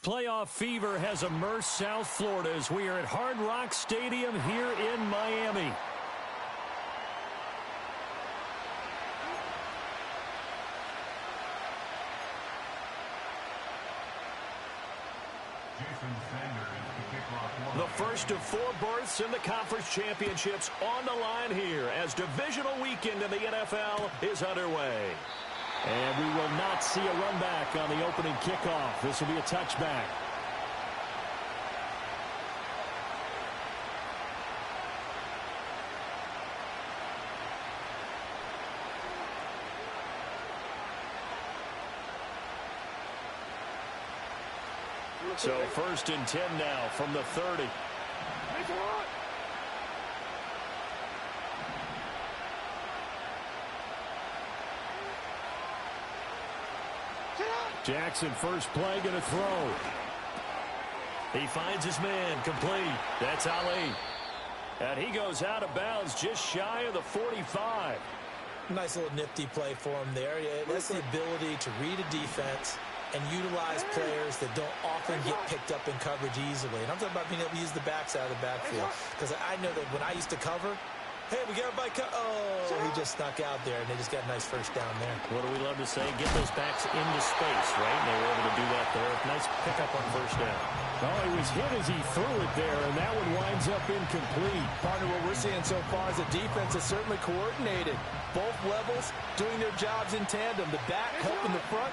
Playoff fever has immersed South Florida as we are at Hard Rock Stadium here in Miami. The first of 4 berths in the conference championships on the line here as divisional weekend in the NFL is underway. And we will not see a run back on the opening kickoff. This will be a touchback. So first and 10 now from the 30. Jackson first play, going to throw. He finds his man, complete. That's Ali. And he goes out of bounds just shy of the 45. Nice little nifty play for him there. That's the ability to read a defense and utilize players that don't often get picked up in coverage easily. And I'm talking about being able to use the backs out of the backfield. Because I know that when I used to cover, hey, we got everybody oh, he just snuck out there, and they just got a nice first down there. What do we love to say? Get those backs into space, right? And they were able to do that there. Nice pickup on first down. Oh, he was hit as he threw it there, and that one winds up incomplete. Partner, what we're seeing so far is the defense is certainly coordinated. Both levels doing their jobs in tandem. The back helping the front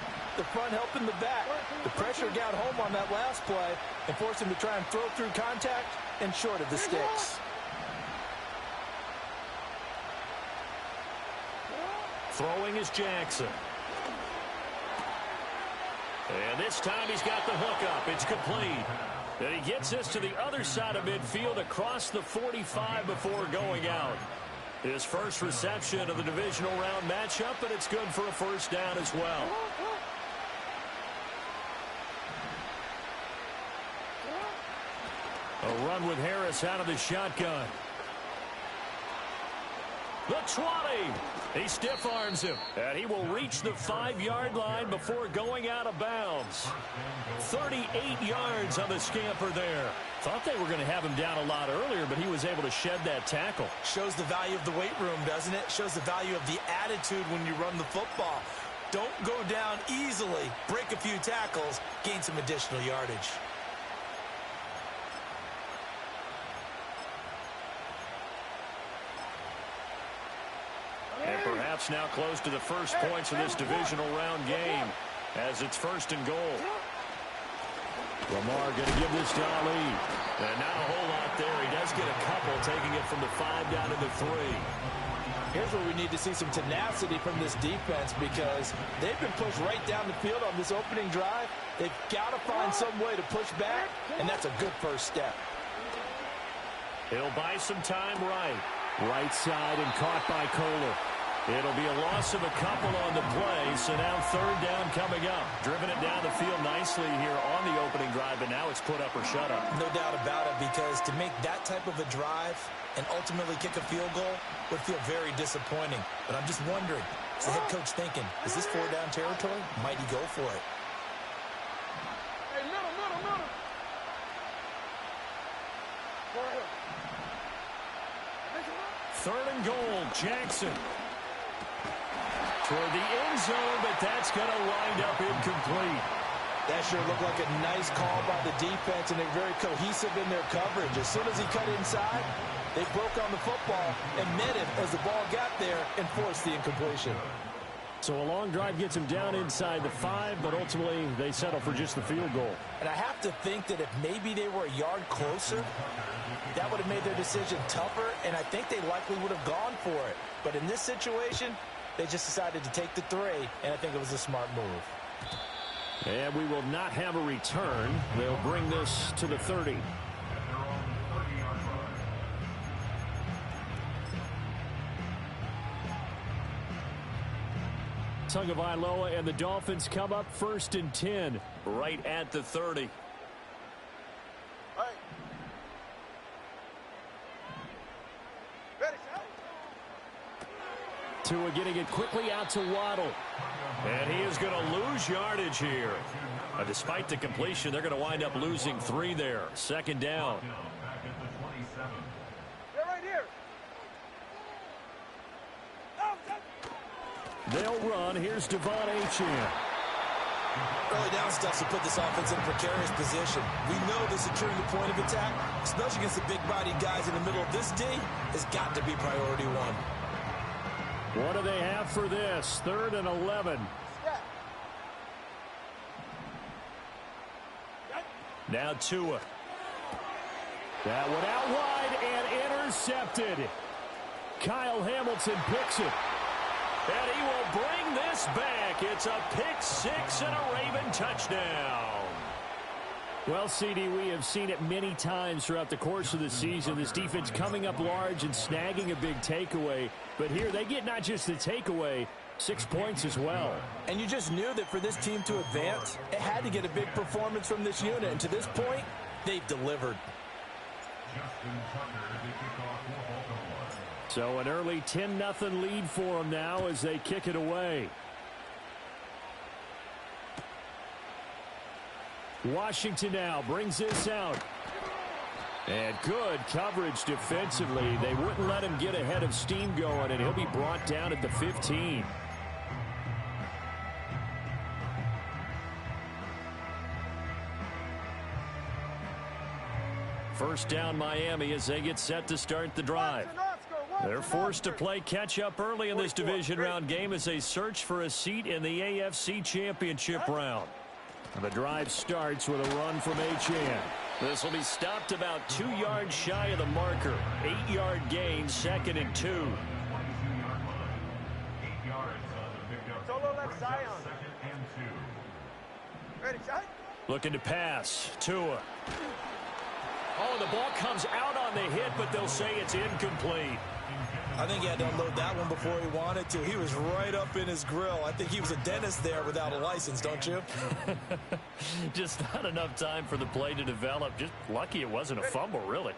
helping the back. The pressure got home on that last play and forced him to try and throw through contact and short of the sticks. Throwing is Jackson. And this time he's got the hook up. It's complete. And he gets this to the other side of midfield across the 45 before going out. His first reception of the divisional round matchup, and it's good for a first down as well. A run with Harris out of the shotgun. The 20. He stiff arms him. And he will reach the 5-yard line before going out of bounds. 38 yards on the scamper there. Thought they were going to have him down a lot earlier, but he was able to shed that tackle. Shows the value of the weight room, doesn't it? Shows the value of the attitude when you run the football. Don't go down easily. Break a few tackles. Gain some additional yardage. And perhaps now close to the first points of this divisional round game as it's first and goal. Lamar going to give this to Ali. And not a whole lot there. He does get a couple, taking it from the 5 down to the 3. Here's where we need to see some tenacity from this defense because they've been pushed right down the field on this opening drive. They've got to find some way to push back, and that's a good first step. He'll buy some time right side and caught by Kohler. It'll be a loss of a couple on the play, so now third down coming up. Driven it down the field nicely here on the opening drive, but now it's put up or shut up. No doubt about it, because to make that type of a drive and ultimately kick a field goal would feel very disappointing. But I'm just wondering, is the head coach thinking, is this 4-down territory? Might he go for it? Hey, middle. Go ahead. Third and goal, Jackson. Toward the end zone, but that's going to wind up incomplete. That sure looked like a nice call by the defense, and they're very cohesive in their coverage. As soon as he cut inside, they broke on the football and met him as the ball got there and forced the incompletion. So a long drive gets him down inside the 5, but ultimately they settle for just the field goal. And I have to think that if maybe they were a yard closer, that would have made their decision tougher, and I think they likely would have gone for it. But in this situation, they just decided to take the 3, and I think it was a smart move. And we will not have a return. They'll bring this to the 30. Tagovailoa and the Dolphins come up first and 10 right at the 30. Tua getting it quickly out to Waddle. And he is going to lose yardage here. Despite the completion, they're going to wind up losing 3 there. Second down. They're right here. They'll run. Here's Devon Achane. Early down stuff to put this offense in a precarious position. We know that securing the point of attack, especially against the big-bodied guys in the middle of this D, has got to be priority one. What do they have for this? 3rd and 11. Now Tua. That one out wide and intercepted. Kyle Hamilton picks it. And he will bring this back. It's a pick 6 and a Raven touchdown. Well, CD, we have seen it many times throughout the course of the season. This defense coming up large and snagging a big takeaway. But here they get not just the takeaway, 6 points as well. And you just knew that for this team to advance, it had to get a big performance from this unit. And to this point, they've delivered. So an early 10-0 lead for them now as they kick it away. Washington now brings this out. And good coverage defensively. They wouldn't let him get ahead of steam going, and he'll be brought down at the 15. First down Miami as they get set to start the drive. They're forced to play catch-up early in this division round game as they search for a seat in the AFC Championship round. The drive starts with a run from Achane. This will be stopped about 2 yards shy of the marker. 8-yard gain, 2nd and 2. Solo left Zion. Ready, shot? Looking to pass. Tua. Oh, the ball comes out on the hit, but they'll say it's incomplete. I think he had to unload that one before he wanted to. He was right up in his grill. I think he was a dentist there without a license, don't you? Just not enough time for the play to develop. Just lucky it wasn't a fumble, really.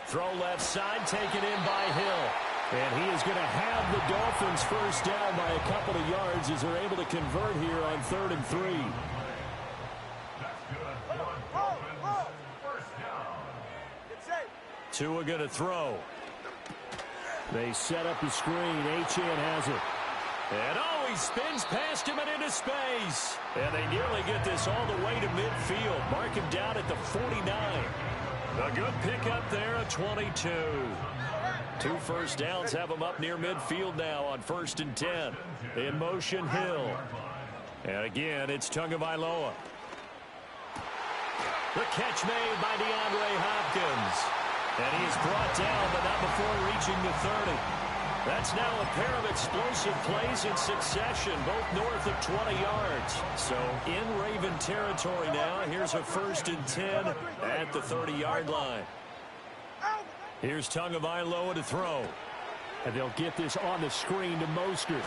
Throw left side, taken in by Hill. And he is going to have the Dolphins first down by a couple of yards as they're able to convert here on 3rd and 3. Tua going to throw. They set up the screen. Achane has it. And oh, he spins past him and into space. And they nearly get this all the way to midfield. Mark him down at the 49. A good pickup there at 22. 2 first downs have him up near midfield now on 1st and 10. In motion, Hill. And again, it's Tagovailoa. The catch made by DeAndre Hopkins. And he is brought down, but not before reaching the 30. That's now a pair of explosive plays in succession, both north of 20 yards. So in Raven territory now. Here's a 1st and 10 at the 30-yard line. Here's Tagovailoa to throw. And they'll get this on the screen to Mostert.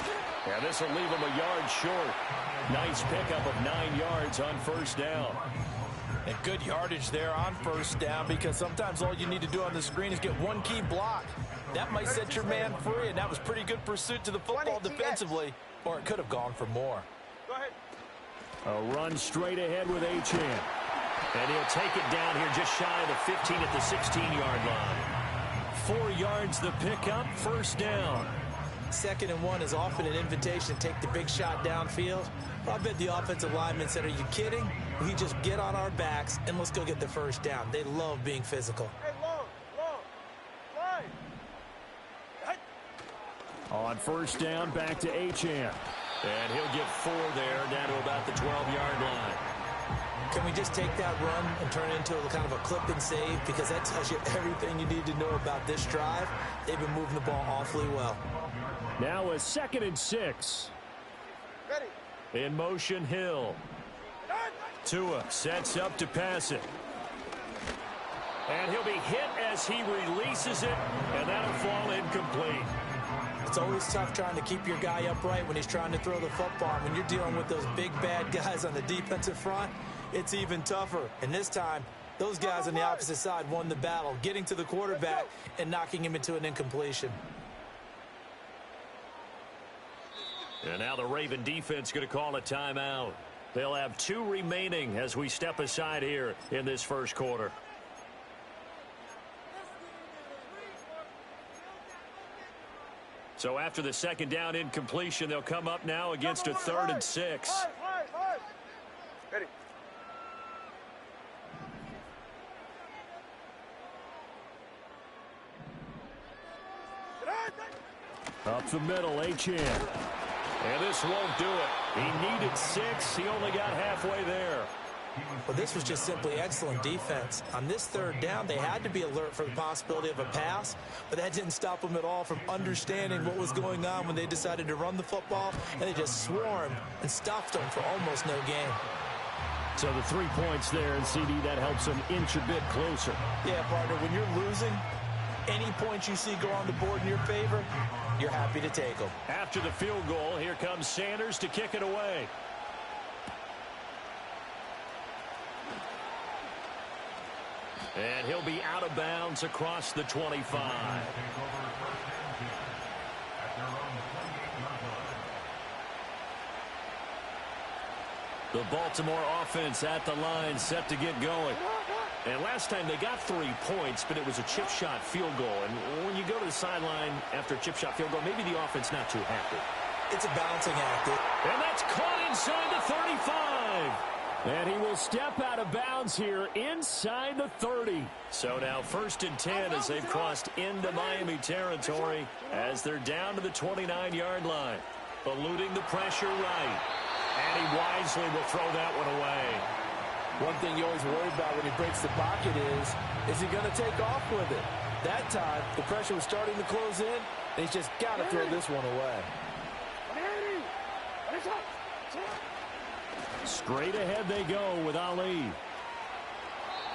And this will leave him a yard short. Nice pickup of 9 yards on 1st down. And good yardage there on 1st down, because sometimes all you need to do on the screen is get one key block. That might set your man free, and that was pretty good pursuit to the football defensively, or it could have gone for more. Go ahead. A run straight ahead with Achane. And he'll take it down here just shy of the 15 at the 16-yard line. 4 yards the pickup, 1st down. 2nd and 1 is often an invitation to take the big shot downfield. I bet the offensive lineman said, are you kidding? We just get on our backs and let's go get the 1st down. They love being physical. Hey, long, line. On 1st down, back to Achane. And he'll get 4 there, down to about the 12-yard line. Can we just take that run and turn it into a kind of a clip and save? Because that tells you everything you need to know about this drive. They've been moving the ball awfully well. Now a 2nd and 6. Ready. In motion, Hill. Tua sets up to pass it. And he'll be hit as he releases it, and that'll fall incomplete. It's always tough trying to keep your guy upright when he's trying to throw the football. When you're dealing with those big, bad guys on the defensive front, it's even tougher. And this time, Those guys on the opposite side won the battle, getting to the quarterback and knocking him into an incompletion. And now the Raven defense going to call a timeout. They'll have 2 remaining as we step aside here in this first quarter. So after the second down incompletion, they'll come up now against a 3rd and 6. Ready. Up the middle, Achane. And this won't do it. He needed 6. He only got halfway there. Well, this was just simply excellent defense. On this 3rd down, they had to be alert for the possibility of a pass, but that didn't stop them at all from understanding what was going on when they decided to run the football, and they just swarmed and stuffed them for almost no gain. So the 3 points there, and CD, that helps them inch a bit closer. Yeah, partner, when you're losing, any points you see go on the board in your favor, you're happy to take them. After the field goal, here comes Sanders to kick it away. And he'll be out of bounds across the 25. The Baltimore offense at the line, set to get going. And last time they got 3 points, but it was a chip shot field goal. And when you go to the sideline after a chip shot field goal, maybe the offense not too happy. It's a balancing act. And that's caught inside the 35. And he will step out of bounds here inside the 30. So now 1st and 10 as they've crossed into Miami territory as they're down to the 29-yard line. Eluding the pressure right. And he wisely will throw that one away. One thing you always worry about when he breaks the pocket is he going to take off with it? That time, the pressure was starting to close in, and he's just got to throw this one away. Straight ahead they go with Ali.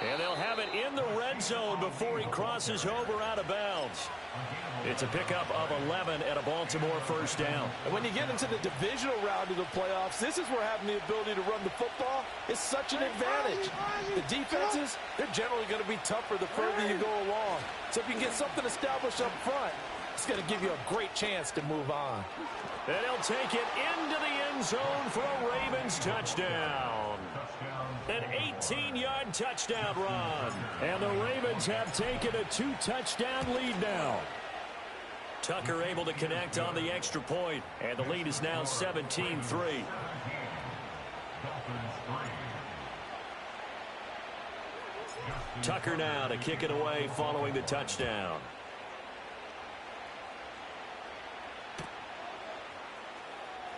And they'll have it in the red zone before he crosses over out of bounds. It's a pickup of 11 and a Baltimore 1st down. And when you get into the divisional round of the playoffs, this is where having the ability to run the football is such an advantage. The defenses, they're generally going to be tougher the further you go along. So if you can get something established up front, it's going to give you a great chance to move on. And he'll take it into the end zone for a Ravens touchdown. An 18-yard touchdown run. And the Ravens have taken a 2-touchdown lead now. Tucker able to connect on the extra point, and the lead is now 17-3. Tucker now to kick it away following the touchdown.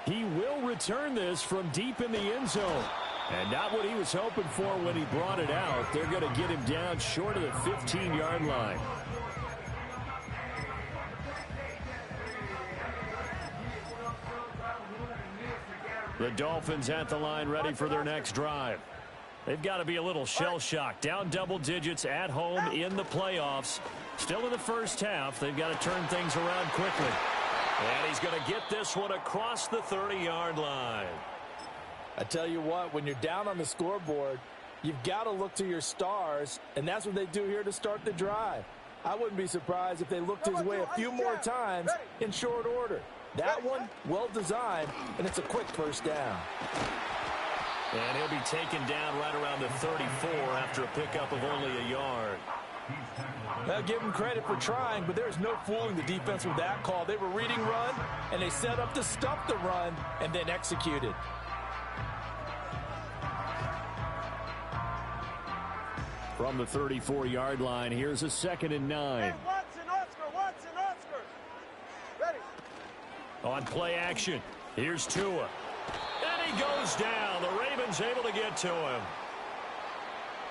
He will return this from deep in the end zone. And not what he was hoping for when he brought it out. They're going to get him down short of the 15-yard line. The Dolphins at the line ready for their next drive. They've got to be a little shell-shocked. Down double digits at home in the playoffs. Still in the first half. They've got to turn things around quickly. And he's going to get this one across the 30-yard line. I tell you what, when you're down on the scoreboard, you've got to look to your stars, and that's what they do here to start the drive. I wouldn't be surprised if they looked his way a few more times in short order. That one, well designed, and it's a quick 1st down. And he'll be taken down right around the 34 after a pickup of only a yard. Now, give him credit for trying, but there's no fooling the defense with that call. They were reading run, and they set up to stop the run and then executed. From the 34-yard line, here's a 2nd and 9. Hey, Watson, Oscar. Ready. On play action, here's Tua. And he goes down. The Ravens able to get to him.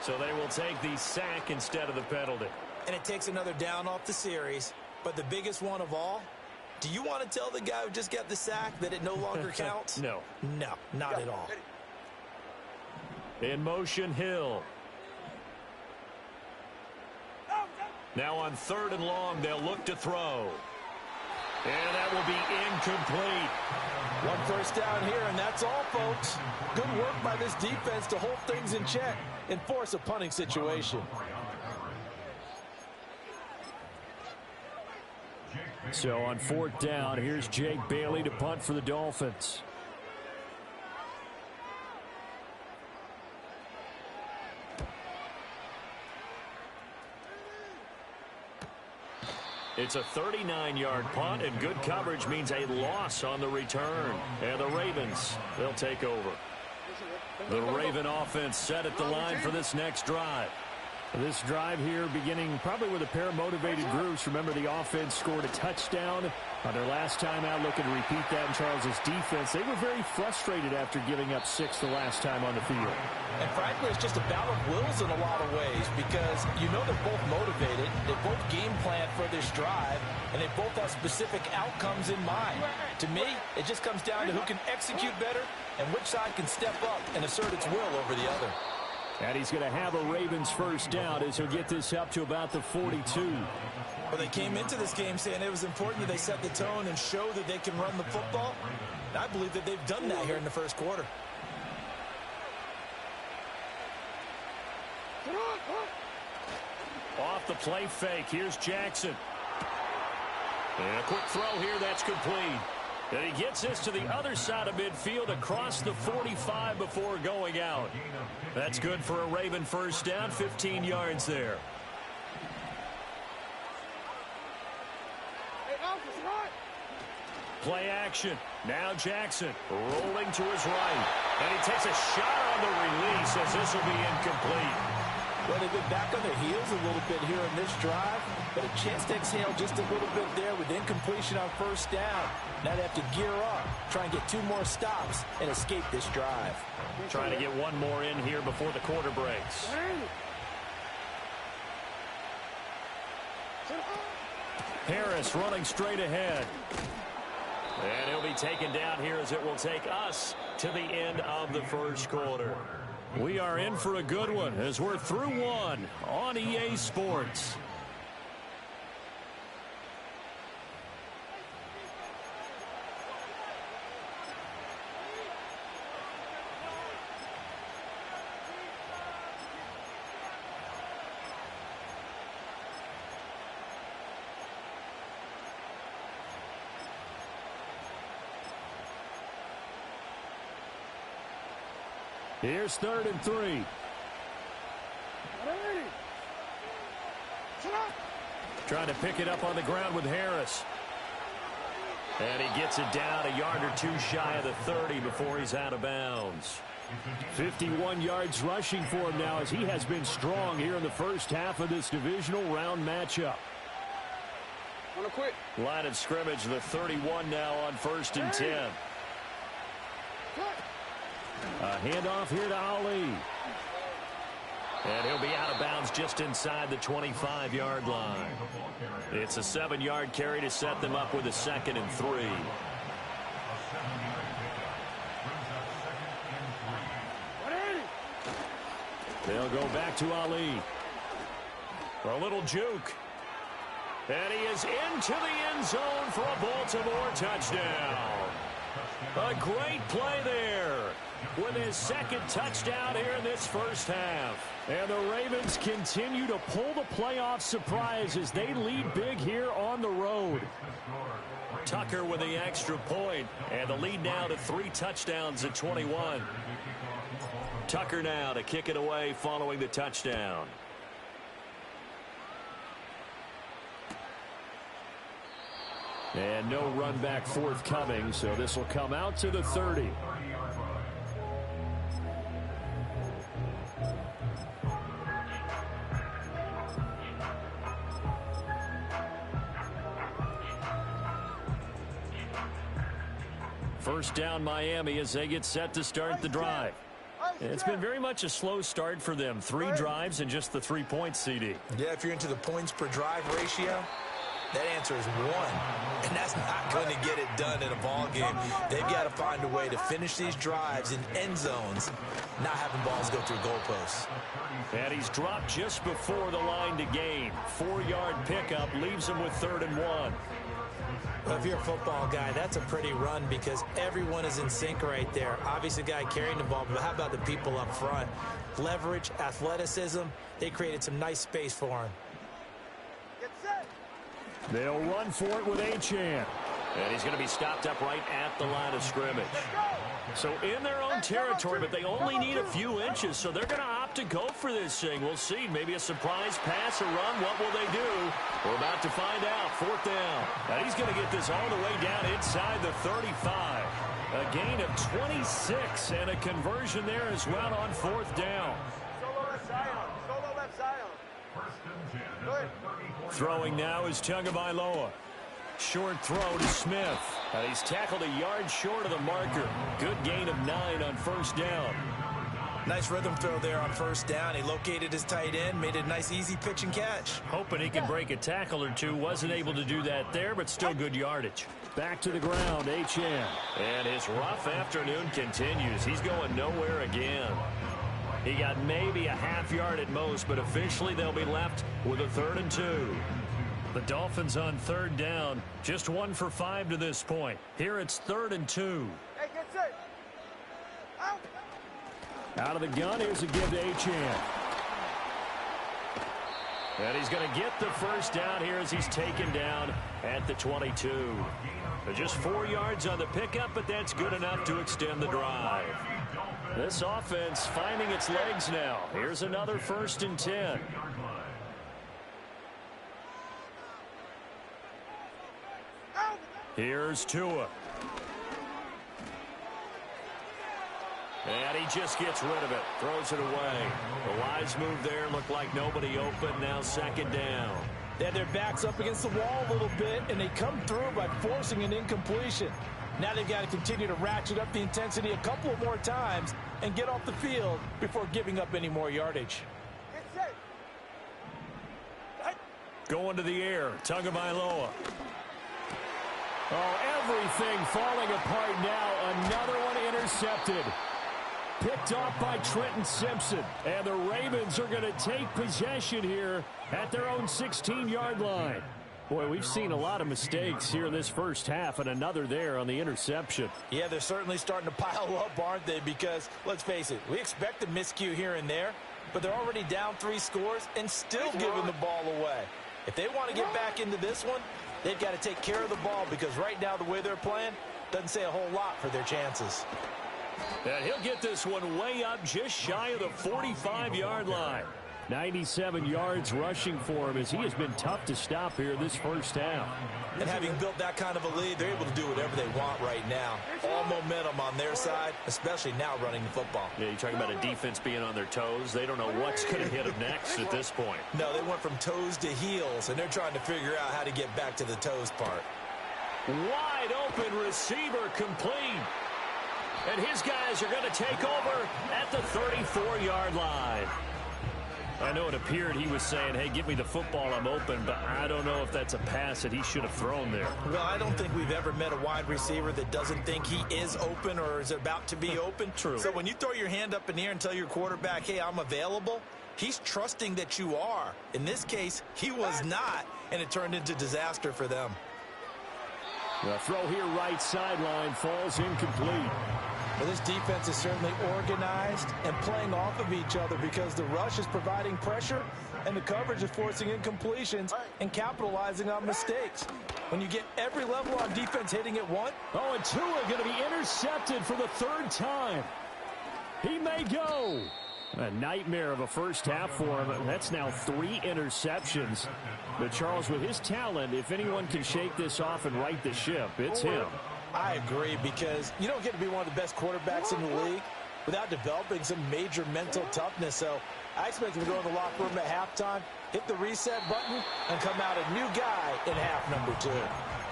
So they will take the sack instead of the penalty. And it takes another down off the series. But the biggest one of all, do you want to tell the guy who just got the sack that it no longer counts? No. No, not at all. In motion, Hill. Now on 3rd and long, they'll look to throw. And that will be incomplete. One first down here, and that's all, folks. Good work by this defense to hold things in check and force a punting situation. So on 4th down, here's Jake Bailey to punt for the Dolphins. It's a 39-yard punt, and good coverage means a loss on the return. And the Ravens, they'll take over. The Raven offense set at the line for this next drive. This drive here beginning probably with a pair of motivated groups. Remember, the offense scored a touchdown on their last time out, looking to repeat that in Charles's defense. They were very frustrated after giving up 6 the last time on the field. And frankly, it's just a battle of wills in a lot of ways because you know they're both motivated, they both game plan for this drive, and they both have specific outcomes in mind. To me, it just comes down to who can execute better and which side can step up and assert its will over the other. And he's going to have a Ravens first down as he'll get this up to about the 42. Well, they came into this game saying it was important that they set the tone and show that they can run the football. And I believe that they've done that here in the first quarter. Off the play fake, here's Jackson. And a quick throw here, that's complete. And he gets this to the other side of midfield across the 45 before going out. That's good for a Raven first down, 15 yards there. Play action. Now Jackson rolling to his right. And he takes a shot on the release as this will be incomplete. Well, they've been back on their heels a little bit here in this drive, but a chance to exhale just a little bit there with incompletion on first down. Now they have to gear up, try and get 2 more stops, and escape this drive. Trying to get one more in here before the quarter breaks. Harris running straight ahead. And he'll be taken down here as it will take us to the end of the first quarter. We are in for a good one as we're through one on EA Sports. Here's 3rd and 3. Trying to pick it up on the ground with Harris. And he gets it down a yard or 2 shy of the 30 before he's out of bounds. 51 yards rushing for him now as he has been strong here in the first half of this divisional round matchup. Line of scrimmage, the 31 now on 1st and 10. A handoff here to Ali. And he'll be out of bounds just inside the 25-yard line. It's a 7-yard carry to set them up with a 2nd and 3. They'll go back to Ali. A little juke. And he is into the end zone for a Baltimore touchdown. A great play there with his 2nd touchdown here in this first half. And the Ravens continue to pull the playoff surprise as they lead big here on the road. Tucker with the extra point, and the lead now to 3 touchdowns at 21. Tucker now to kick it away following the touchdown. And no run back forthcoming, so this will come out to the 30. First down Miami as they get set to start the drive. It's been very much a slow start for them. 3 drives and just the 3 points, CD. Yeah, if you're into the points per drive ratio, that answer is 1. And that's not going to get it done in a ball game. They've got to find a way to finish these drives in end zones, not having balls go through goalposts. And he's dropped just before the line to gain. 4-yard pickup leaves him with 3rd and 1. Well, if you're a football guy, that's a pretty run because everyone is in sync right there. Obviously, the guy carrying the ball, but how about the people up front? Leverage, athleticism, they created some nice space for him. Get set. They'll run for it with Achane. And he's going to be stopped up right at the line of scrimmage. So in their own territory, but they only need a few inches, so they're going to opt to go for this thing. We'll see. Maybe a surprise pass, a run. What will they do? We're about to find out. 4th down. And he's going to get this all the way down inside the 35. A gain of 26 and a conversion there as well on 4th down. Solo left side on. Solo left side on. Good. Throwing now is Tagovailoa. Short throw to Smith. And he's tackled a yard short of the marker. Good gain of 9 on 1st down. Nice rhythm throw there on 1st down. He located his tight end, made a nice easy pitch and catch. Hoping he could break a tackle or two. Wasn't able to do that there, but still good yardage. Back to the ground, Achane. And his rough afternoon continues. He's going nowhere again. He got maybe a half yard at most, but officially they'll be left with a 3rd and 2. The Dolphins on 3rd down. Just 1 for 5 to this point. Here it's 3rd and 2. Hey, get set. Out. Out of the gun, here's a give to Achane. And he's going to get the 1st down here as he's taken down at the 22. Just 4 yards on the pickup, but that's good enough to extend the drive. This offense finding its legs now. Here's another 1st and 10. Here's Tua. And he just gets rid of it. Throws it away. The wise move there. Looked like nobody open. Now 2nd down. They had their backs up against the wall a little bit, and they come through by forcing an incompletion. Now they've got to continue to ratchet up the intensity a couple of more times and get off the field before giving up any more yardage. Get set. Going to the air. Tagovailoa. Oh, everything falling apart now. Another one intercepted. Picked off by Trenton Simpson. And the Ravens are going to take possession here at their own 16-yard line. Boy, we've seen a lot of mistakes here in this first half, and another there on the interception. Yeah, they're certainly starting to pile up, aren't they? Because, let's face it, we expect a miscue here and there, but they're already down 3 scores and still giving the ball away. If they want to get back into this one, they've got to take care of the ball because right now the way they're playing doesn't say a whole lot for their chances. And he'll get this one way up just shy of the 45-yard line. 97 yards rushing for him as he has been tough to stop here this first half. And having built that kind of a lead, they're able to do whatever they want right now. All momentum on their side, especially now running the football. Yeah, you're talking about a defense being on their toes. They don't know what's going to hit them next at this point. No, they went from toes to heels, and they're trying to figure out how to get back to the toes part. Wide open receiver complete. And his guys are going to take over at the 34-yard line. I know it appeared he was saying, hey, give me the football, I'm open, but I don't know if that's a pass that he should have thrown there. Well, I don't think we've ever met a wide receiver that doesn't think he is open or is about to be open. True. So when you throw your hand up in the air and tell your quarterback, hey, I'm available, he's trusting that you are. In this case, he was not, and it turned into disaster for them. The throw here right sideline falls incomplete. Well, this defense is certainly organized and playing off of each other because the rush is providing pressure and the coverage is forcing incompletions and capitalizing on mistakes. When you get every level on defense hitting at one. Oh, and Tua going to be intercepted for the 3rd time. He may go. A nightmare of a first half for him. That's now 3 interceptions. But Charles, with his talent, if anyone can shake this off and right the ship, it's him. I agree because you don't get to be one of the best quarterbacks in the league without developing some major mental toughness. So I expect him to go in the locker room at halftime, hit the reset button, and come out a new guy in half number 2.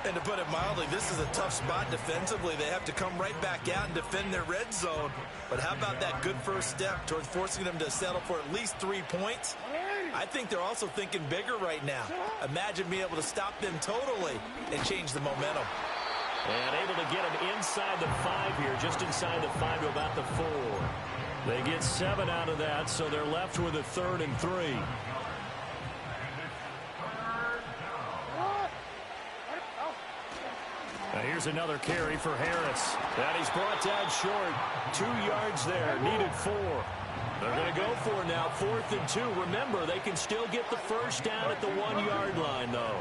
And to put it mildly, this is a tough spot defensively. They have to come right back out and defend their red zone. But how about that good first step towards forcing them to settle for at least 3 points? I think they're also thinking bigger right now. Imagine being able to stop them totally and change the momentum. And able to get him inside the 5 here, just inside the 5 to about the 4. They get 7 out of that, so they're left with a 3rd and 3. Here's another carry for Harris. And he's brought down short. 2 yards there. Needed 4. They're going to go for it now. 4th and 2. Remember, they can still get the first down at the 1-yard line, though.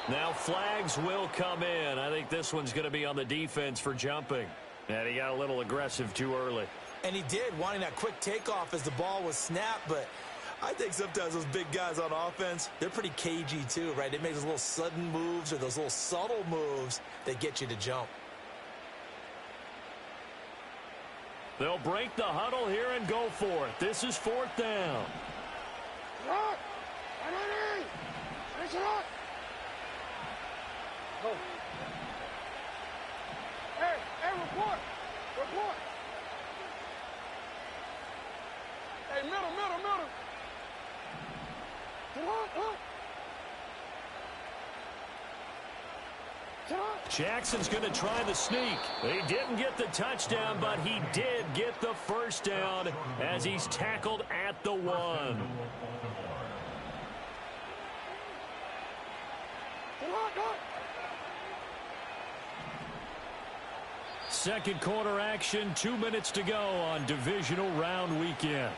Now flags will come in. I think this one's going to be on the defense for jumping. And he got a little aggressive too early. And he did, wanting that quick takeoff as the ball was snapped. But I think sometimes those big guys on offense, they're pretty cagey too, right? They make those little sudden moves or those little subtle moves that get you to jump. They'll break the huddle here and go for it. This is 4th down. Go. Hey, report. Report. Hey, middle. Jackson's going to try the sneak. He didn't get the touchdown, but he did get the first down as he's tackled at the 1. Second quarter action, 2 minutes to go on divisional round weekend.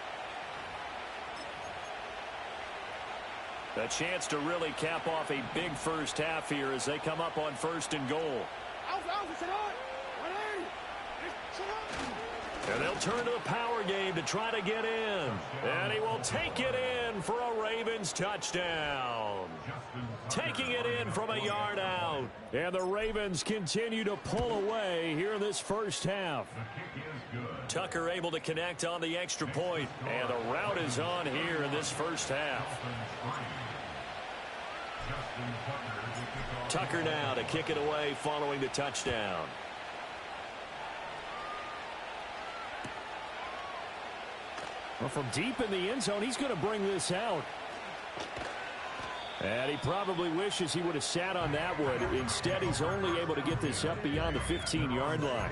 A chance to really cap off a big first half here as they come up on 1st and goal. And they'll turn to the power game to try to get in. And he will take it in for a Ravens touchdown. Taking it in from a yard out. And the Ravens continue to pull away here in this first half. Tucker able to connect on the extra point. And the route is on here in this first half. Tucker now to kick it away following the touchdown. Well, from deep in the end zone, he's going to bring this out. And he probably wishes he would have sat on that one. Instead, he's only able to get this up beyond the 15-yard line.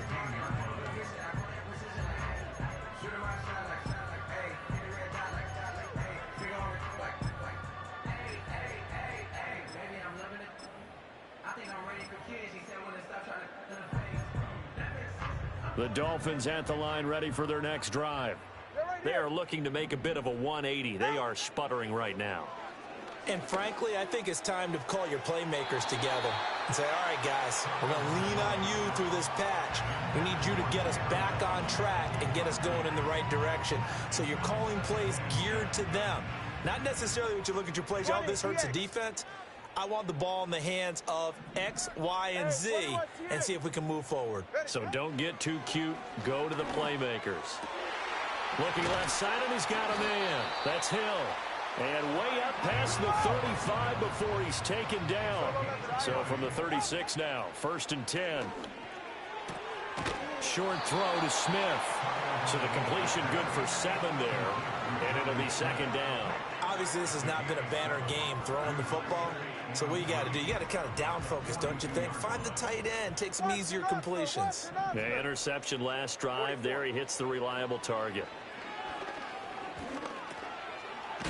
The Dolphins at the line ready for their next drive. They are looking to make a bit of a 180. They are sputtering right now. And frankly, I think it's time to call your playmakers together and say, all right, guys, we're going to lean on you through this patch. We need you to get us back on track and get us going in the right direction. So you're calling plays geared to them. Not necessarily what you look at your plays, oh, this hurts the defense. I want the ball in the hands of X, Y, and Z and see if we can move forward. So don't get too cute. Go to the playmakers. Looking left side, and he's got a man. That's Hill. And way up past the 35 before he's taken down. So from the 36 now, 1st and 10. Short throw to Smith. So the completion good for 7 there. And it'll be 2nd down. Obviously, this has not been a banner game throwing the football. So what you got to do, you got to kind of down focus, don't you think? Find the tight end, take some easier completions. The interception last drive. There he hits the reliable target.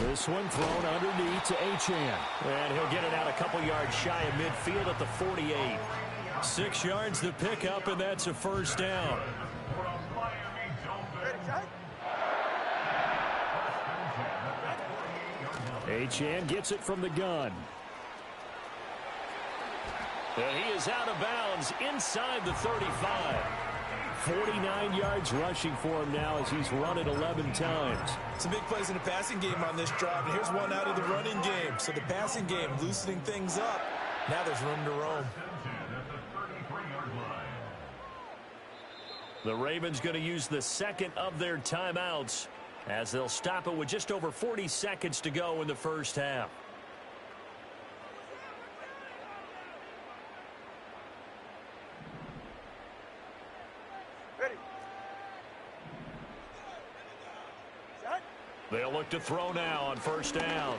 This one thrown underneath to Achane. And he'll get it out a couple yards shy of midfield at the 48. 6 yards to pick up, and that's a first down. Achane gets it from the gun. And he is out of bounds inside the 35. 49 yards rushing for him now as he's run it 11 times. Some big plays in the passing game on this drive, and here's one out of the running game. So the passing game loosening things up. Now there's room to roam. The Ravens going to use the second of their timeouts as they'll stop it with just over 40 seconds to go in the first half. They'll look to throw now on 1st down.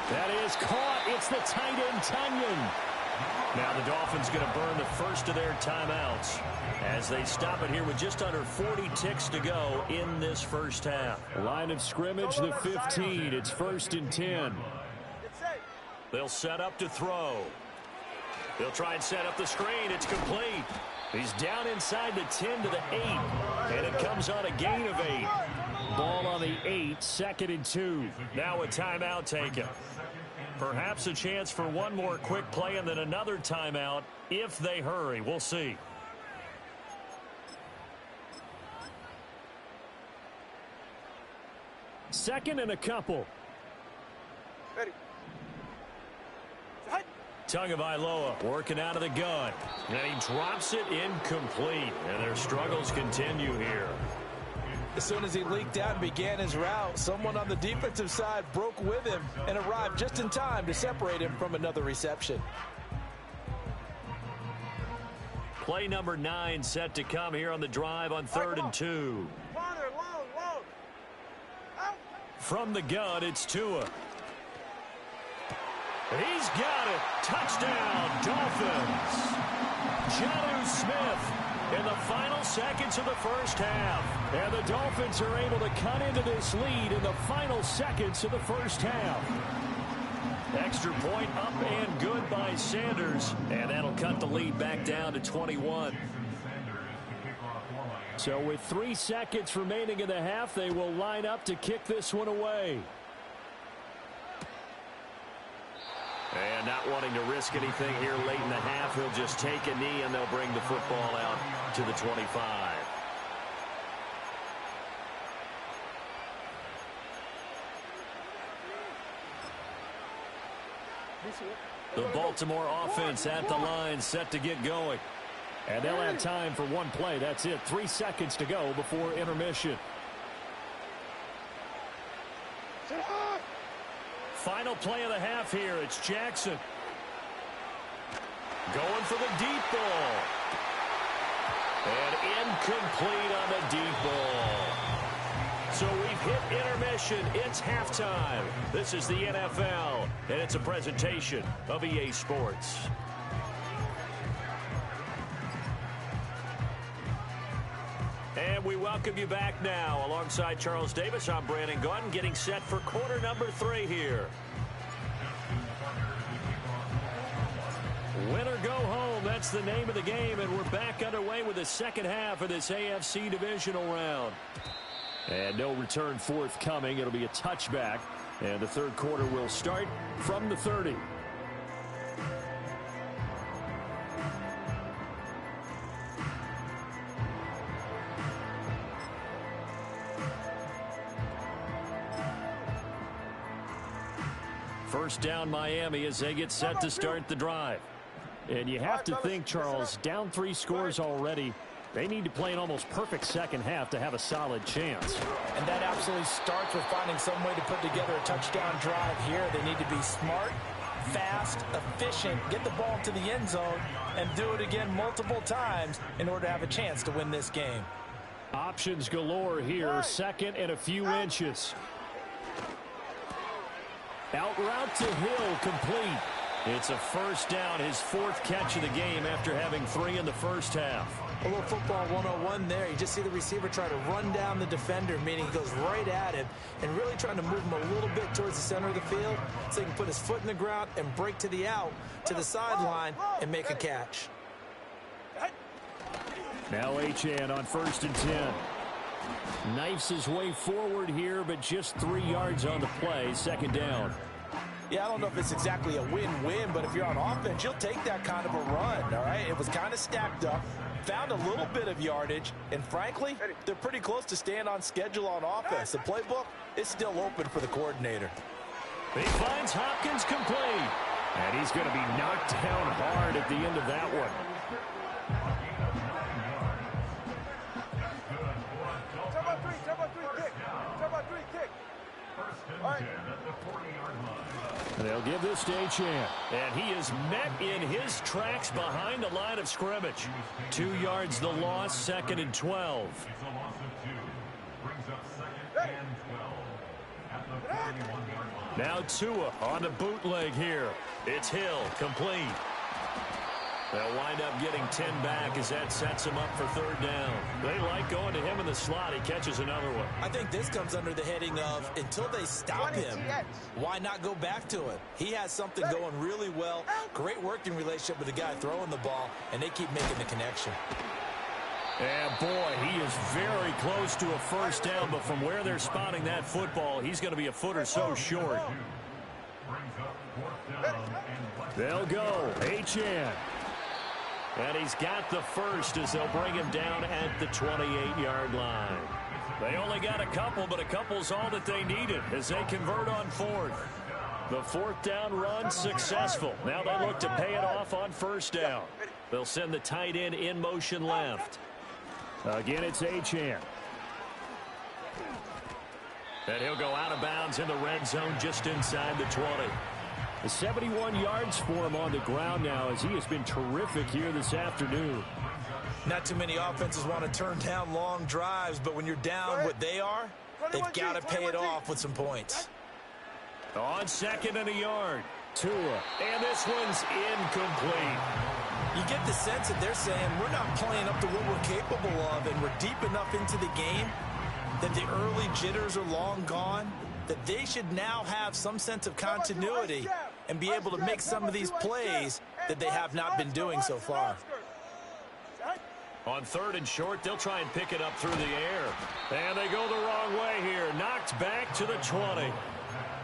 That is caught. It's the tight end, Tunyon. Now the Dolphins going to burn the first of their timeouts as they stop it here with just under 40 ticks to go in this first half. Line of scrimmage, the 15. It's 1st and 10. They'll set up to throw. They'll try and set up the screen. It's complete. He's down inside the 10 to the 8. And it comes on a gain of 8. Ball on the 8, 2nd and 2. Now a timeout taken. Perhaps a chance for one more quick play and then another timeout if they hurry. We'll see. Second and a couple. Ready. Tagovailoa working out of the gun. And he drops it incomplete. And their struggles continue here. As soon as he leaked out and began his route, someone on the defensive side broke with him and arrived just in time to separate him from another reception. Play number 9 set to come here on the drive on 3rd and 2. Long. Out. From the gun, it's Tua. He's got it. Touchdown, Dolphins. Jonnu Smith in the final seconds of the first half. And the Dolphins are able to cut into this lead in the final seconds of the first half. Extra point up and good by Sanders. And that'll cut the lead back down to 21. So with 3 seconds remaining in the half, they will line up to kick this one away. And not wanting to risk anything here late in the half, he'll just take a knee and they'll bring the football out to the 25. The Baltimore offense at the line, set to get going. And they'll have time for one play. That's it. 3 seconds to go before intermission. Final play of the half here. It's Jackson. Going for the deep ball. And incomplete on the deep ball. So we've hit intermission. It's halftime. This is the NFL, and it's a presentation of EA Sports. And we welcome you back now. Alongside Charles Davis, I'm Brandon Gaudin, getting set for quarter number 3 here. Win or go home, that's the name of the game, and we're back underway with the second half of this AFC divisional round. And no return forthcoming. It'll be a touchback, and the third quarter will start from the 30. First down Miami as they get set to start the drive. And you have to think, Charles, down 3 scores already. They need to play an almost perfect second half to have a solid chance. And that absolutely starts with finding some way to put together a touchdown drive here. They need to be smart, fast, efficient, get the ball to the end zone, and do it again multiple times in order to have a chance to win this game. Options galore here. Second and a few inches. Out route to Hill, complete. It's a first down, his 4th catch of the game after having 3 in the first half. A little football 101 there. You just see the receiver try to run down the defender, meaning he goes right at him and really trying to move him a little bit towards the center of the field so he can put his foot in the ground and break to the out, to the sideline, and make a catch. Now Achane on 1st and 10. Knifes his way forward here, but just 3 yards on the play. Second down. Yeah, I don't know if it's exactly a win-win, but if you're on offense, you'll take that kind of a run, all right? It was kind of stacked up, found a little bit of yardage, and frankly, they're pretty close to staying on schedule on offense. The playbook is still open for the coordinator. He finds Hopkins complete. And he's going to be knocked down hard at the end of that one. They'll give this to Achane. And he is met in his tracks behind the line of scrimmage. 2 yards the loss, 2nd and 12. Now Tua on the bootleg here. It's Hill, complete. They'll wind up getting 10 back as that sets him up for third down. They like going to him in the slot. He catches another one. I think this comes under the heading of until they stop him, why not go back to him? He has something going really well, great working relationship with the guy throwing the ball, and they keep making the connection. And boy, he is very close to a first down, but from where they're spotting that football, he's going to be a foot or so short. They'll go. Achane. And he's got the first as they'll bring him down at the 28-yard line. They only got a couple, but a couple's all that they needed as they convert on fourth. The fourth down run successful. Now they look to pay it off on first down. They'll send the tight end in motion left. Again, it's Achane. And he'll go out of bounds in the red zone just inside the 20. 71 yards for him on the ground now as he has been terrific here this afternoon. Not too many offenses want to turn down long drives, but when you're down what they are, they've got to pay it off with some points. On second and a yard, Tua. And this one's incomplete. You get the sense that they're saying we're not playing up to what we're capable of, and we're deep enough into the game that the early jitters are long gone, that they should now have some sense of continuity and be able to make some of these plays that they have not been doing so far. On third and short, they'll try and pick it up through the air. And they go the wrong way here. Knocked back to the 20.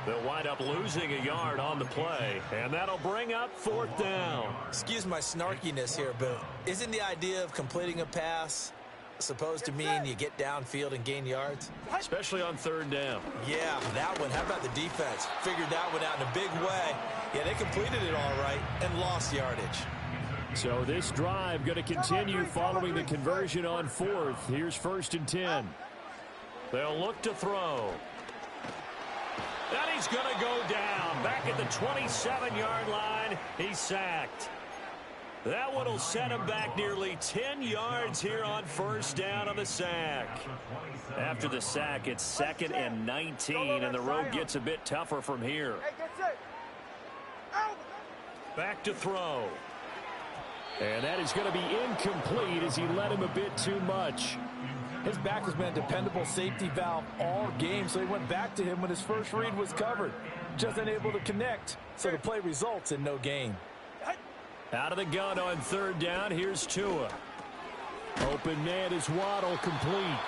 They'll wind up losing a yard on the play, and that'll bring up fourth down. Excuse my snarkiness here, but isn't the idea of completing a pass supposed to mean you get downfield and gain yards? Especially on third down. Yeah, that one. How about the defense? Figured that one out in a big way. Yeah, they completed it all right and lost yardage. So this drive going to continue following the conversion on fourth. Here's first and 10. They'll look to throw. And he's going to go down. Back at the 27-yard line, he's sacked. That one will set him back nearly 10 yards here on first down on the sack. After the sack, it's second and 19, and the road gets a bit tougher from here. Back to throw. And that is going to be incomplete as he led him a bit too much. His back has been a dependable safety valve all game, so he went back to him when his first read was covered. Just unable to connect, so the play results in no gain. Out of the gun on third down, here's Tua. Open man is Waddle, complete.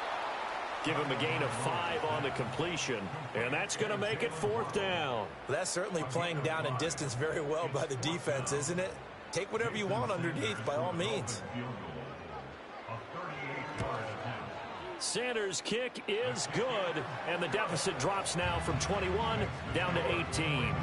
Give him a gain of 5 on the completion, and that's going to make it fourth down. That's certainly playing down in distance very well by the defense, isn't it? Take whatever you want underneath, by all means. Sanders' kick is good, and the deficit drops now from 21 down to 18.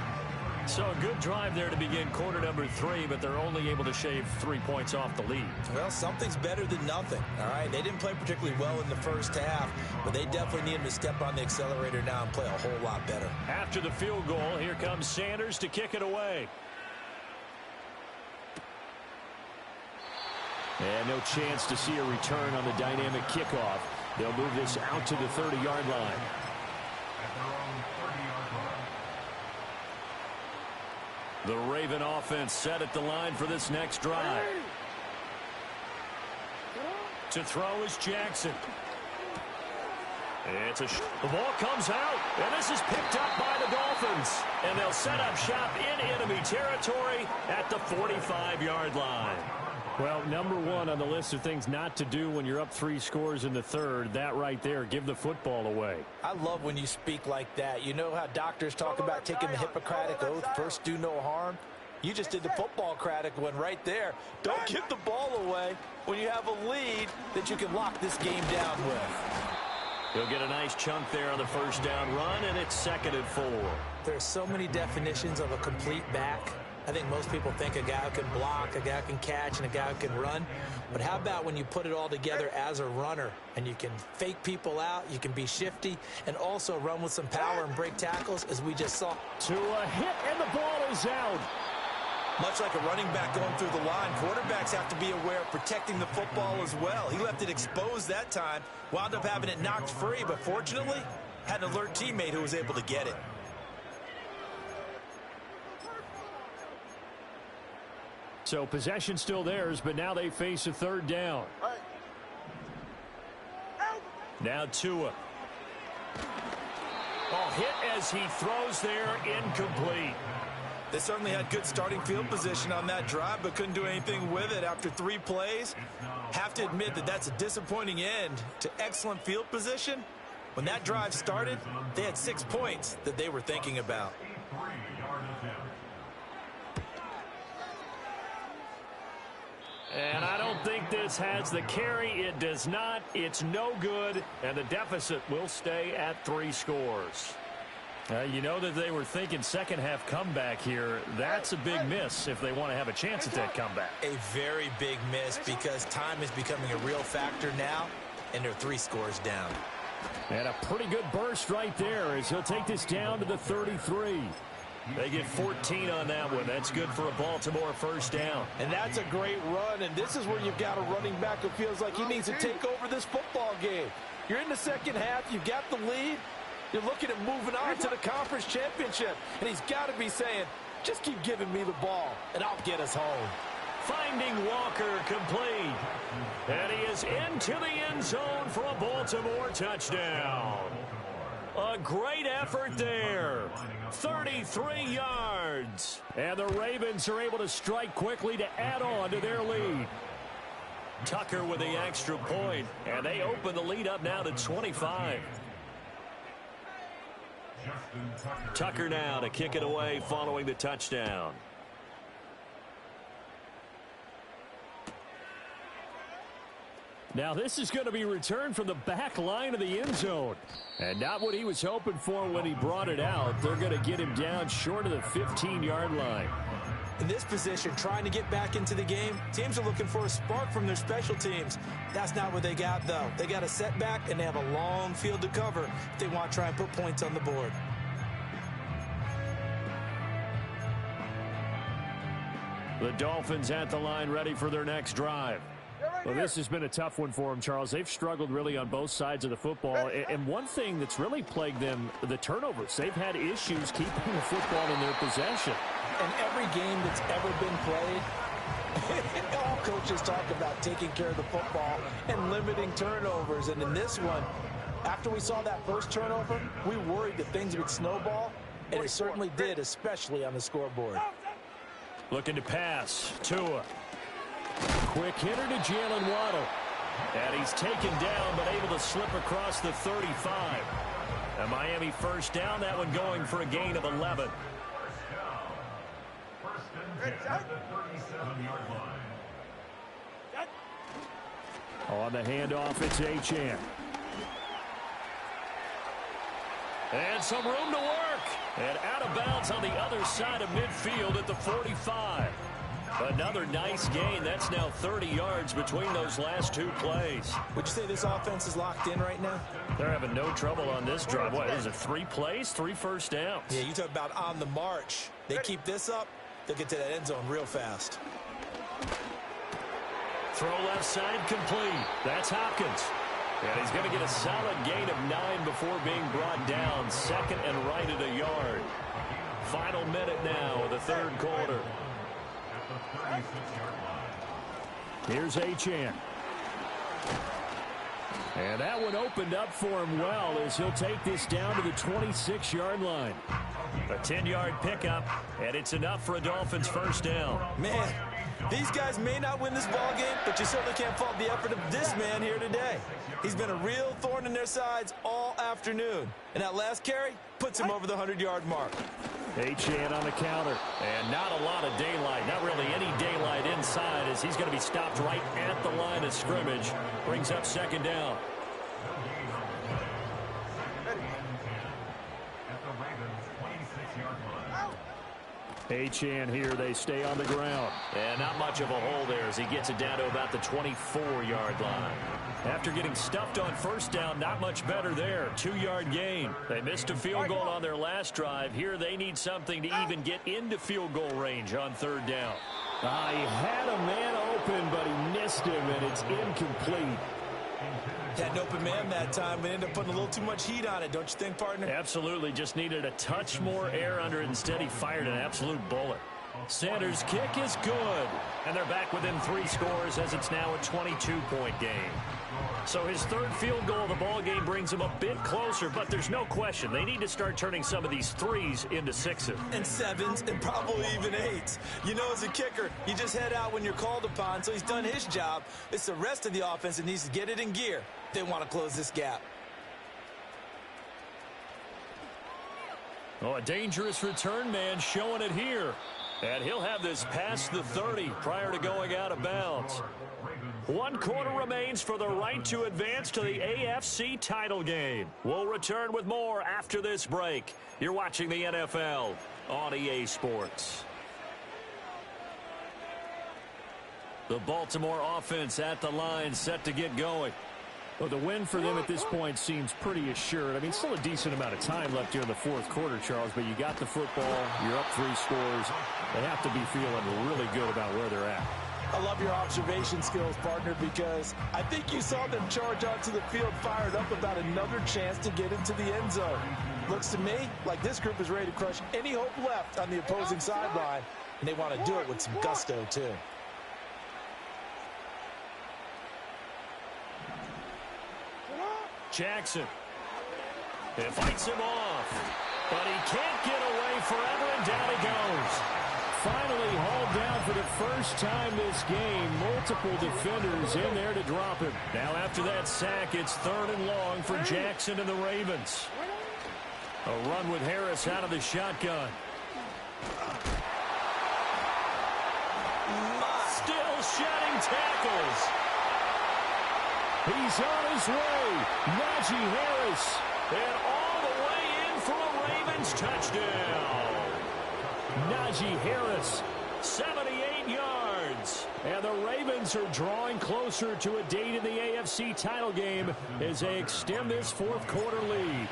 So a good drive there to begin quarter number 3, but they're only able to shave 3 points off the lead. Well, something's better than nothing, all right? They didn't play particularly well in the first half, but they definitely need him to step on the accelerator now and play a whole lot better. After the field goal, here comes Sanders to kick it away. And no chance to see a return on the dynamic kickoff. They'll move this out to the 30-yard line. The Raven offense set at the line for this next drive. To throw is Jackson. The ball comes out, and this is picked up by the Dolphins. And they'll set up shop in enemy territory at the 45-yard line. Well, number one on the list of things not to do when you're up 3 scores in the third, that right there, give the football away. I love when you speak like that. You know how doctors talk about taking the Hippocratic Oath, first do no harm? You just did the football-cratic one right there. Don't give the ball away when you have a lead that you can lock this game down with. He'll get a nice chunk there on the first down run, and it's second and 4. There's so many definitions of a complete back. I think most people think a guy who can block, a guy who can catch, and a guy who can run. But how about when you put it all together as a runner and you can fake people out, you can be shifty, and also run with some power and break tackles, as we just saw. To a hit, and the ball is out. Much like a running back going through the line, quarterbacks have to be aware of protecting the football as well. He left it exposed that time, wound up having it knocked free, but fortunately, had an alert teammate who was able to get it. So possession still theirs, but now they face a third down. Now Tua. Oh, hit as he throws there, incomplete. They certainly had good starting field position on that drive, but couldn't do anything with it after 3 plays. Have to admit that that's a disappointing end to excellent field position. When that drive started, they had 6 points that they were thinking about. And I don't think this has the carry. It does not. It's no good. And the deficit will stay at 3 scores. You know that they were thinking second half comeback here. That's a big miss if they want to have a chance at that comeback. A very big miss because time is becoming a real factor now, and they're 3 scores down. And a pretty good burst right there as he'll take this down to the 33. They get 14 on that one. That's good for a Baltimore first down. And that's a great run, and this is where you've got a running back who feels like he needs to take over this football game. You're in the second half. You've got the lead. You're looking at moving on to the conference championship. And he's got to be saying, just keep giving me the ball, and I'll get us home. Finding Walker complete. And he is into the end zone for a Baltimore touchdown. A great effort there. 33 yards. And the Ravens are able to strike quickly to add on to their lead. Tucker with the extra point. And they open the lead up now to 25. Tucker now to kick it away following the touchdown. Now this is going to be returned from the back line of the end zone. And not what he was hoping for when he brought it out. They're going to get him down short of the 15-yard line. In this position, trying to get back into the game, teams are looking for a spark from their special teams. That's not what they got, though. They got a setback, and they have a long field to cover if they want to try and put points on the board. The Dolphins at the line ready for their next drive. Well, this has been a tough one for them, Charles. They've struggled really on both sides of the football. And one thing that's really plagued them, the turnovers. They've had issues keeping the football in their possession. And every game that's ever been played, all coaches talk about taking care of the football and limiting turnovers. And in this one, after we saw that first turnover, we worried that things would snowball, and it certainly did, especially on the scoreboard. Looking to pass. Tua. Quick hitter to Jalen Waddle. And he's taken down, but able to slip across the 35. A Miami first down, that one going for a gain of 11. On the handoff, it's Achane. And some room to work. And out of bounds on the other side of midfield at the 45. Another nice gain. That's now 30 yards between those last 2 plays. Would you say this offense is locked in right now? They're having no trouble on this drive. What is it, 3 plays, 3 first downs? Yeah, you talk about on the march. They keep this up, they'll get to that end zone real fast. Throw left side complete. That's Hopkins. And he's going to get a solid gain of 9 before being brought down. Second and right at a yard. Final minute now of the third quarter. Here's Achane. And that one opened up for him well as he'll take this down to the 26-yard line. A 10-yard pickup, and it's enough for a Dolphins first down. Man, these guys may not win this ball game, but you certainly can't fault the effort of this man here today. He's been a real thorn in their sides all afternoon. And that last carry puts him over the 100-yard mark. Achane on the counter. And not a lot of daylight. Not really any daylight inside as he's going to be stopped right at the line of scrimmage. Brings up second down. Achane here, they stay on the ground. And not much of a hole there as he gets it down to about the 24-yard line. After getting stuffed on first down, not much better there. 2-yard gain. They missed a field goal on their last drive. Here they need something to even get into field goal range on third down. He had a man open, but he missed him, and it's incomplete. Had an open man that time, but ended up putting a little too much heat on it, don't you think, partner? Absolutely. Just needed a touch more air under it. Instead, he fired an absolute bullet. Sanders' kick is good. And they're back within 3 scores as it's now a 22-point game. So his third field goal of the ball game brings him a bit closer, but there's no question they need to start turning some of these threes into 6s. And 7s and probably even 8s. You know, as a kicker, you just head out when you're called upon, so he's done his job. It's the rest of the offense that needs to get it in gear. They want to close this gap. Oh, a dangerous return man showing it here. And he'll have this past the 30 prior to going out of bounds. 1 quarter remains for the right to advance to the AFC title game. We'll return with more after this break. You're watching the NFL on EA Sports. The Baltimore offense at the line, set to get going. Well, the win for them at this point seems pretty assured. I mean, still a decent amount of time left here in the fourth quarter, Charles, but you got the football, you're up 3 scores. They have to be feeling really good about where they're at. I love your observation skills, partner, because I think you saw them charge onto the field fired up about another chance to get into the end zone. Looks to me like this group is ready to crush any hope left on the opposing sideline, and they want to do it with some gusto, too. Jackson. It fights him off, but he can't get away forever, and down he goes. Finally hauled down for the first time this game. Multiple defenders in there to drop him. Now after that sack, it's 3rd and long for Jackson and the Ravens. A run with Harris out of the shotgun. Still shedding tackles. He's on his way. Najee Harris. And all the way in for a Ravens touchdown. Najee Harris. 78 yards. And the Ravens are drawing closer to a date in the AFC title game as they extend this fourth quarter lead.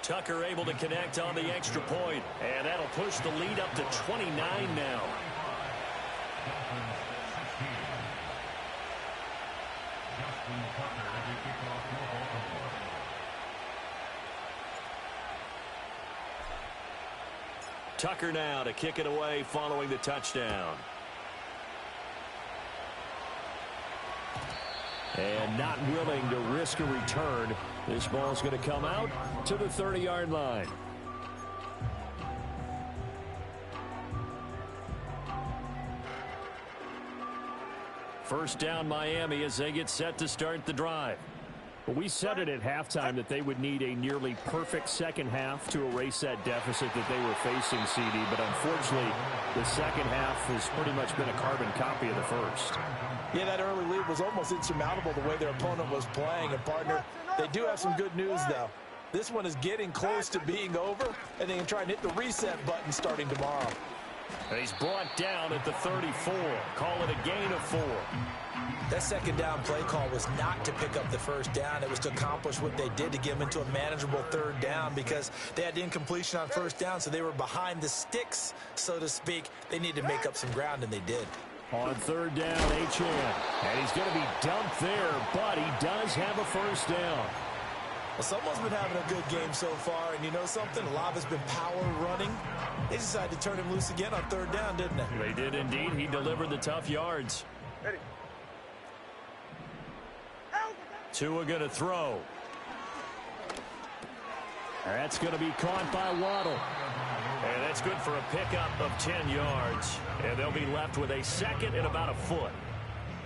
Tucker able to connect on the extra point. And that'll push the lead up to 29 now. Tucker now to kick it away following the touchdown. And not willing to risk a return. This ball's going to come out to the 30-yard line. First down Miami as they get set to start the drive. But we said it at halftime that they would need a nearly perfect second half to erase that deficit that they were facing, CD. But unfortunately, the second half has pretty much been a carbon copy of the first. Yeah, that early lead was almost insurmountable the way their opponent was playing. And, partner, they do have some good news, though. This one is getting close to being over, and they can try and hit the reset button starting tomorrow. And he's brought down at the 34. Call it a gain of 4. That second down play call was not to pick up the first down. It was to accomplish what they did to get them into a manageable third down because they had incompletion on first down, so they were behind the sticks, so to speak. They needed to make up some ground, and they did. On third down, Achane. And he's going to be dumped there, but he does have a first down. Well, someone's been having a good game so far, and you know something? A lot has been power running. They decided to turn him loose again on third down, didn't they? They did indeed. He delivered the tough yards. Tua going to throw. That's going to be caught by Waddle. And that's good for a pickup of 10 yards. And they'll be left with a second and about a foot.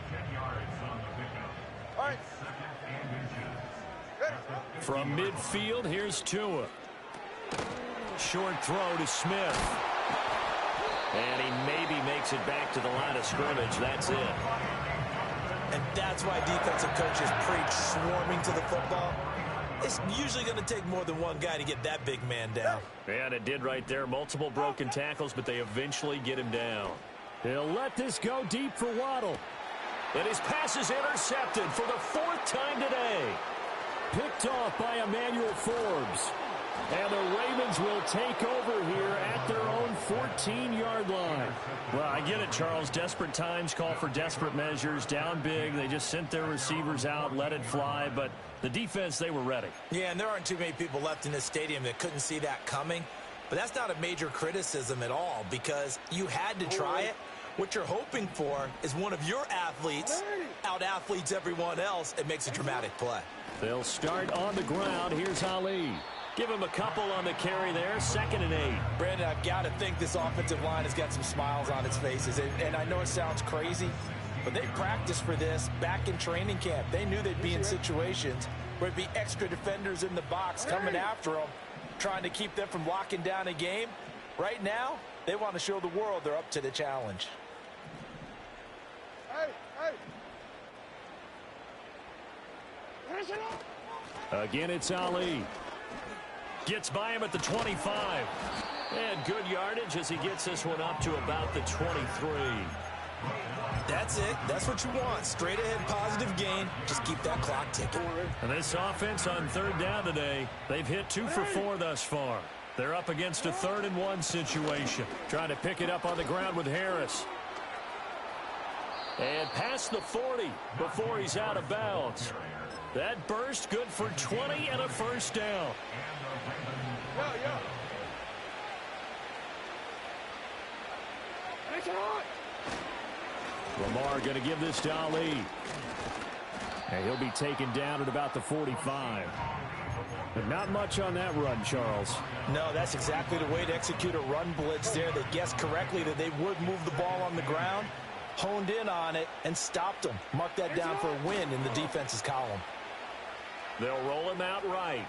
10 yards on the pickup. All right. From midfield, here's Tua. Short throw to Smith. And he maybe makes it back to the line of scrimmage. That's it. And that's why defensive coaches preach swarming to the football. It's usually going to take more than one guy to get that big man down. And it did right there. Multiple broken tackles, but they eventually get him down. They'll let this go deep for Waddle. And his pass is intercepted for the 4th time today. Picked off by Emmanuel Forbes. And the Ravens will take over here at their own 14-yard line. Well, I get it, Charles. Desperate times call for desperate measures. Down big. They just sent their receivers out, let it fly. But the defense, they were ready. Yeah, and there aren't too many people left in this stadium that couldn't see that coming. But that's not a major criticism at all because you had to try it. What you're hoping for is one of your athletes out-athletes everyone else and makes a dramatic play. They'll start on the ground. Here's Ali. Give him a couple on the carry there. 2nd and 8. Brandon, I've got to think this offensive line has got some smiles on its faces. And I know it sounds crazy, but they practiced for this back in training camp. They knew they'd be in situations where there'd be extra defenders in the box coming after them, trying to keep them from locking down a game. Right now, they want to show the world they're up to the challenge. Again, it's Ali. Gets by him at the 25. And good yardage as he gets this one up to about the 23. That's it. That's what you want. Straight ahead positive gain. Just keep that clock ticking. And this offense on 3rd down today, they've hit 2 for 4 thus far. They're up against a 3rd and 1 situation. Trying to pick it up on the ground with Harris. And past the 40 before he's out of bounds. That burst good for 20 and a first down. Lamar going to give this to Ali. And he'll be taken down at about the 45. But not much on that run, Charles. No, that's exactly the way to execute a run blitz there. They guessed correctly that they would move the ball on the ground, honed in on it, and stopped them. Mark that down for a win in the defense's column. They'll roll him out right.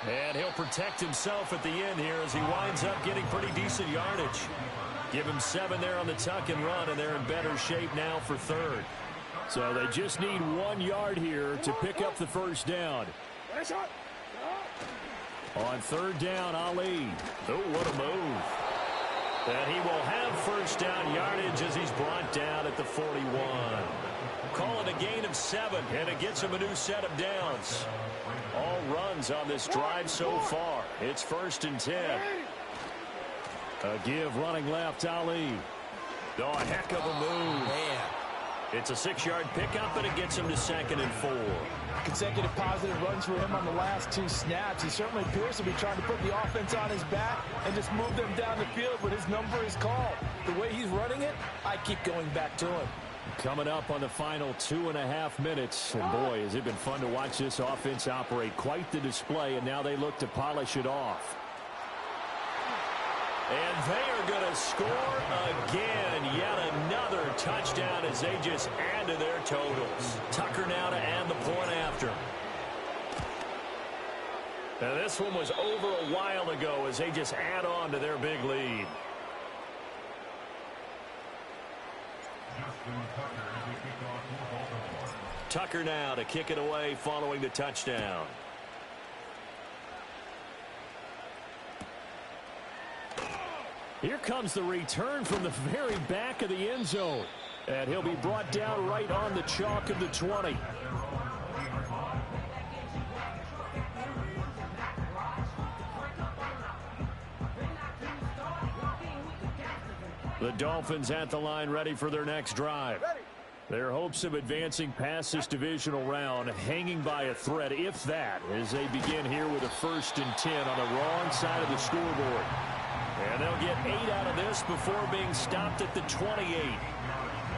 And he'll protect himself at the end here as he winds up getting pretty decent yardage. Give him 7 there on the tuck and run, and they're in better shape now for 3rd. So they just need 1 yard here to pick up the first down. On 3rd down, Ali. Oh, what a move. And he will have first down yardage as he's brought down at the 41. Call it a gain of 7, and it gets him a new set of downs. All runs on this drive so far. It's 1st and 10. A give running left, Ali. Oh, a heck of a move. Man. It's a 6-yard pickup, and it gets him to 2nd and 4. Consecutive positive runs for him on the last 2 snaps. He certainly appears to be trying to put the offense on his back and just move them down the field, but his number is called. The way he's running it, I keep going back to him. Coming up on the final 2.5 minutes. And boy, has it been fun to watch this offense operate. Quite the display, and now they look to polish it off. And they are going to score again. Yet another touchdown as they just add to their totals. Tucker now to add the point after. Now this one was over a while ago as they just add on to their big lead. Tucker now to kick it away following the touchdown. Here comes the return from the very back of the end zone. And he'll be brought down right on the chalk of the 20. The Dolphins at the line ready for their next drive. Their hopes of advancing past this divisional round hanging by a thread, if that, as they begin here with a 1st and 10 on the wrong side of the scoreboard. And they'll get 8 out of this before being stopped at the 28.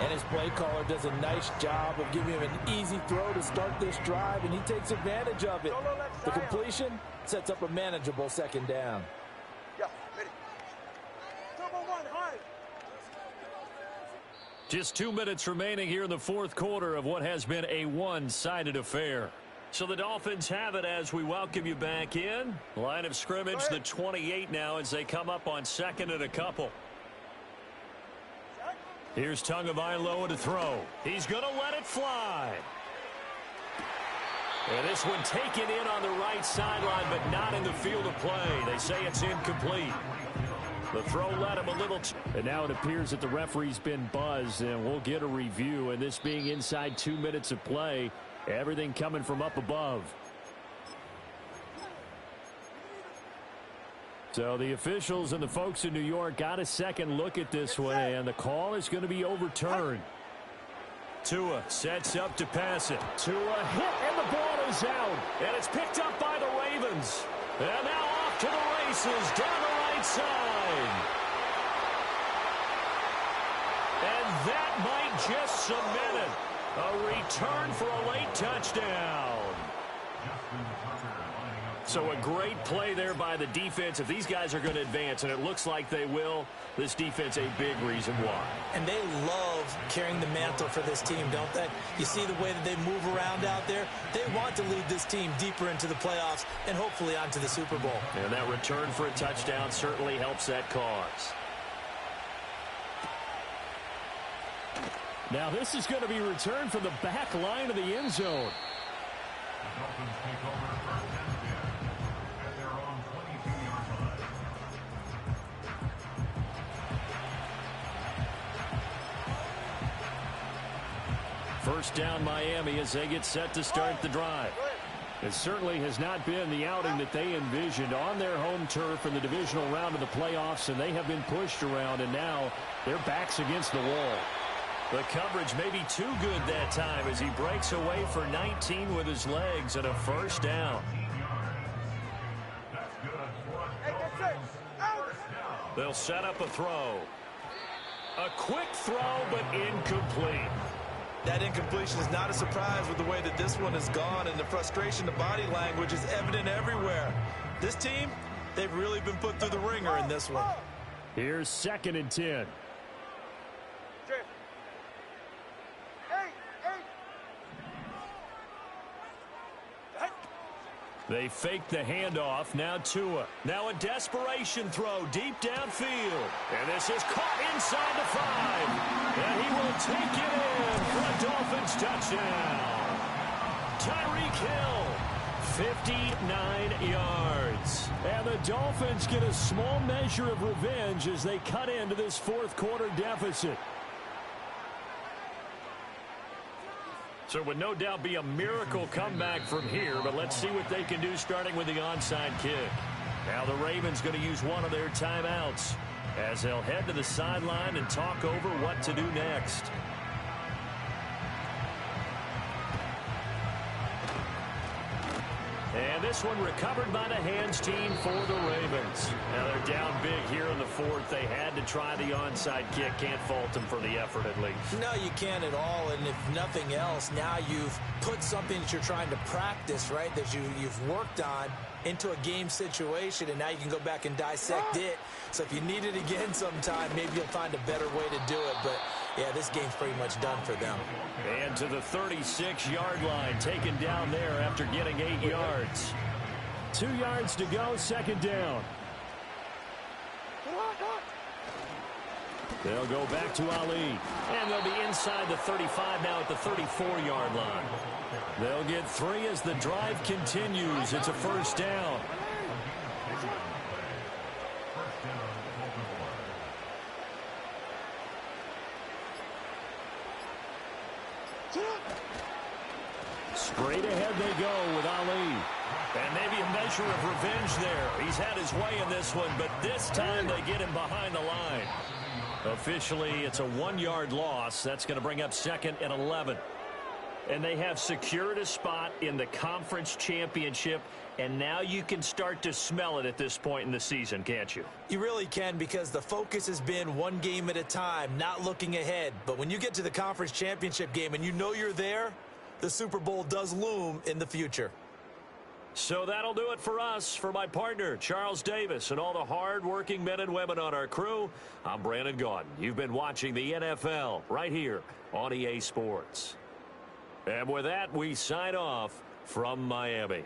And his play caller does a nice job of giving him an easy throw to start this drive, and he takes advantage of it. The completion sets up a manageable 2nd down. Just 2 minutes remaining here in the 4th quarter of what has been a one-sided affair. So the Dolphins have it as we welcome you back in. Line of scrimmage, the 28 now as they come up on 2nd and a couple. Here's Tagovailoa to throw. He's going to let it fly. And this one taken in on the right sideline, but not in the field of play. They say it's incomplete. The throw led him a little. And now it appears that the referee's been buzzed, and we'll get a review. And this being inside 2 minutes of play, everything coming from up above. So the officials and the folks in New York got a second look at this one, and the call is going to be overturned. Tua sets up to pass it. Tua hit, and the ball is out. And it's picked up by the Ravens. And now off to the races down the right side. And that might just cement it. A return for a late touchdown. So a great play there by the defense. If these guys are going to advance, and it looks like they will, this defense a big reason why. And they love carrying the mantle for this team, don't they? You see the way that they move around out there? They want to lead this team deeper into the playoffs and hopefully onto the Super Bowl. And that return for a touchdown certainly helps that cause. Now this is going to be returned from the back line of the end zone. The Dolphins take over first and 10 at their own 22-yard line. First down Miami as they get set to start the drive. It certainly has not been the outing that they envisioned on their home turf in the divisional round of the playoffs, and they have been pushed around, and now their backs against the wall. The coverage may be too good that time as he breaks away for 19 with his legs and a first down. They'll set up a throw. A quick throw, but incomplete. That incompletion is not a surprise with the way that this one has gone, and the frustration, the body language is evident everywhere. This team, they've really been put through the ringer in this one. Here's 2nd and 10. They fake the handoff. Now Tua. Now a desperation throw deep downfield. And this is caught inside the 5. And he will take it in for a Dolphins touchdown. Tyreek Hill, 59 yards. And the Dolphins get a small measure of revenge as they cut into this fourth quarter deficit. So it would no doubt be a miracle comeback from here, but let's see what they can do starting with the onside kick. Now the Ravens going to use one of their timeouts as they'll head to the sideline and talk over what to do next. And this one recovered by the hands team for the Ravens. Now they're down big here in the fourth. They had to try the onside kick. Can't fault them for the effort at least. No, you can't at all. And if nothing else, now you've put something that you're trying to practice, right, that you've worked on into a game situation, and now you can go back and dissect it. So if you need it again sometime, maybe you'll find a better way to do it. But, yeah, this game's pretty much done for them. And to the 36-yard line, taken down there after getting 8 yards. 2 yards to go, 2nd down. They'll go back to Ali. And they'll be inside the 35 now at the 34-yard line. They'll get 3 as the drive continues. It's a first down. Straight ahead they go with Ali. And maybe a measure of revenge there. He's had his way in this one, but this time they get him behind the line. Officially, it's a 1-yard loss. That's going to bring up 2nd and 11. And they have secured a spot in the conference championship, and now you can start to smell it at this point in the season, can't you? You really can, because the focus has been one game at a time, not looking ahead. But when you get to the conference championship game and you know you're there, the Super Bowl does loom in the future. So that'll do it for us. For my partner, Charles Davis, and all the hard-working men and women on our crew, I'm Brandon Gaudin. You've been watching the NFL right here on EA Sports. And with that, we sign off from Miami.